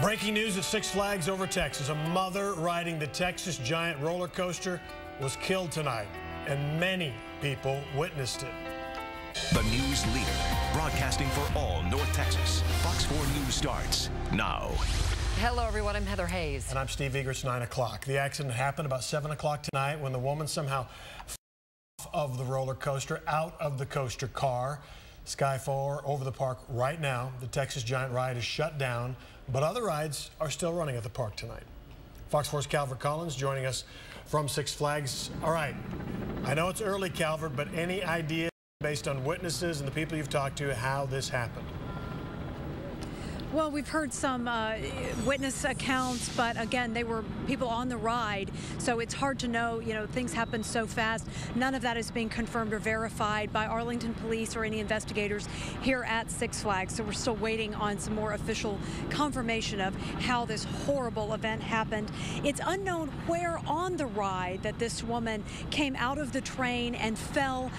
Breaking news at Six Flags over Texas. A mother riding the Texas Giant roller coaster was killed tonight, and many people witnessed it. The news leader, broadcasting for all North Texas. Fox 4 News starts now. Hello, everyone. I'm Heather Hayes. And I'm Steve Eager. It's 9 o'clock. The accident happened about 7 o'clock tonight when the woman somehow fell off of the roller coaster, out of the coaster car. Sky 4 over the park right now. The Texas Giant ride is shut down, but other rides are still running at the park tonight. Fox 4's Calvert Collins joining us from Six Flags. All right, I know it's early, Calvert, but any idea based on witnesses and the people you've talked to how this happened? Well, we've heard some witness accounts, but again, they were people on the ride, so it's hard to know. You know, things happen so fast. None of that is being confirmed or verified by Arlington police or any investigators here at Six Flags, so we're still waiting on some more official confirmation of how this horrible event happened. It's unknown where on the ride that this woman came out of the train and fell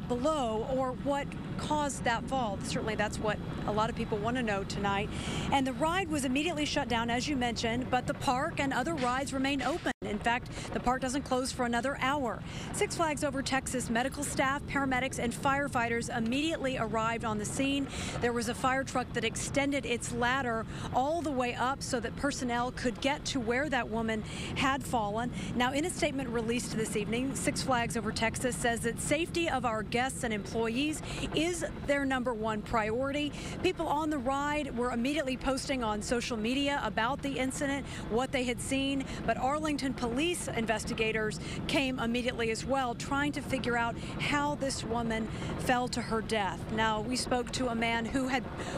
below, or what caused that fall. Certainly that's what a lot of people want to know tonight. And the ride was immediately shut down, as you mentioned, but the park and other rides remain open. In fact, the park doesn't close for another hour. Six Flags over Texas medical staff, paramedics, and firefighters immediately arrived on the scene. There was a fire truck that extended its ladder all the way up so that personnel could get to where that woman had fallen. Now, in a statement released this evening, Six Flags over Texas says that safety of our guests and employees is their #1 priority. People on the ride were immediately posting on social media about the incident, what they had seen, but Arlington police investigators came immediately as well, trying to figure out how this woman fell to her death. Now, we spoke to a man who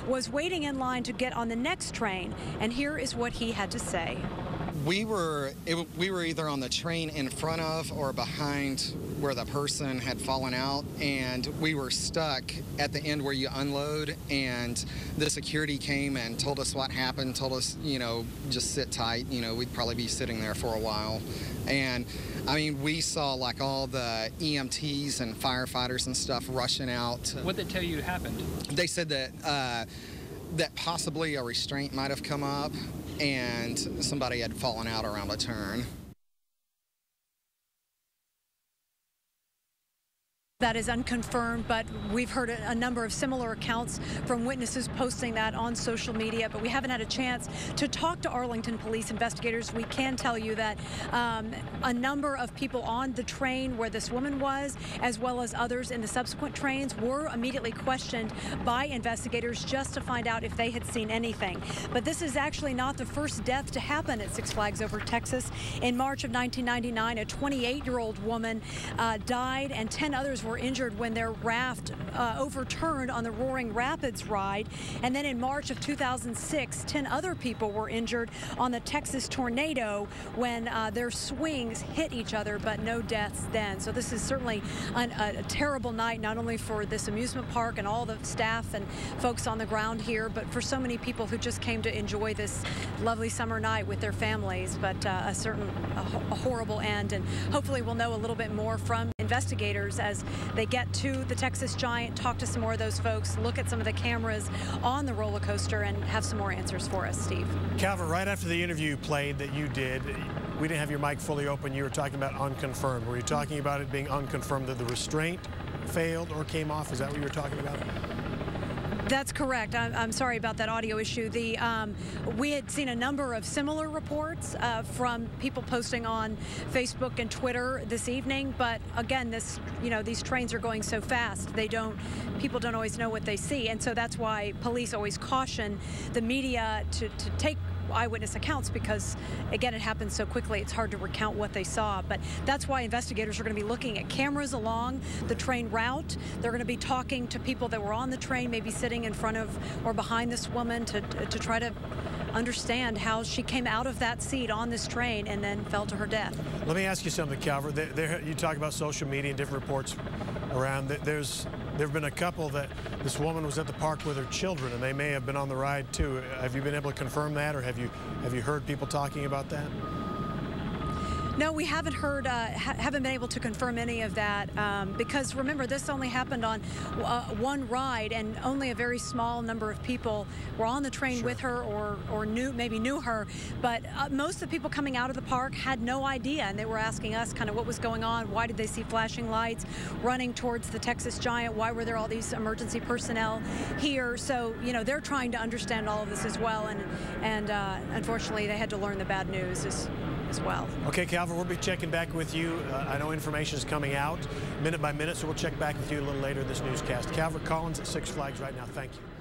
was waiting in line to get on the next train, and here is what he had to say. We were either on the train in front of or behind where the person had fallen out, and we were stuck at the end where you unload, and the security came and told us what happened, told us, you know, just sit tight, you know, we'd probably be sitting there for a while. And I mean, we saw like all the EMTs and firefighters and stuff rushing out. What did they tell you happened? They said that that possibly a restraint might have come up and somebody had fallen out around a turn. That is unconfirmed, but we've heard a number of similar accounts from witnesses posting that on social media, but we haven't had a chance to talk to Arlington police investigators. We can tell you that a number of people on the train where this woman was, as well as others in the subsequent trains, were immediately questioned by investigators just to find out if they had seen anything. But this is actually not the first death to happen at Six Flags over Texas. In March of 1999, a 28-year-old woman died, and 10 others were injured when their raft overturned on the Roaring Rapids ride. And then in March of 2006, 10 other people were injured on the Texas tornado when their swings hit each other, but no deaths then. So this is certainly a terrible night, not only for this amusement park and all the staff and folks on the ground here, but for so many people who just came to enjoy this lovely summer night with their families. But a horrible end, and hopefully we'll know a little bit more from investigators as they get to the Texas Giant, talk to some more of those folks, look at some of the cameras on the roller coaster, and have some more answers for us, Steve. Calvert, right after the interview played that you did, we didn't have your mic fully open. You were talking about unconfirmed. Were you talking about it being unconfirmed that the restraint failed or came off? Is that what you were talking about? That's correct. I'm sorry about that audio issue. We had seen a number of similar reports from people posting on Facebook and Twitter this evening, but again, these trains are going so fast, people don't always know what they see, and so that's why police always caution the media to take eyewitness accounts, because again, it happens so quickly, it's hard to recount what they saw. But that's why investigators are going to be looking at cameras along the train route. They're going to be talking to people that were on the train, maybe sitting in front of or behind this woman, to try to understand how she came out of that seat on this train and then fell to her death. Let me ask you something, Calvert. You talk about social media and different reports around. There have been a couple that this woman was at the park with her children, and they may have been on the ride too. Have you been able to confirm that, or have you heard people talking about that? No, we haven't heard, haven't been able to confirm any of that because remember, this only happened on one ride, and only a very small number of people were on the train with her or maybe knew her. But most of the people coming out of the park had no idea, and they were asking us kind of what was going on. Why did they see flashing lights running towards the Texas Giant? Why were there all these emergency personnel here? So, you know, they're trying to understand all of this as well, and unfortunately, they had to learn the bad news as well. Okay, Calvin, we'll be checking back with you. I know information is coming out minute by minute, so we'll check back with you a little later in this newscast. Calvin Collins at Six Flags right now. Thank you.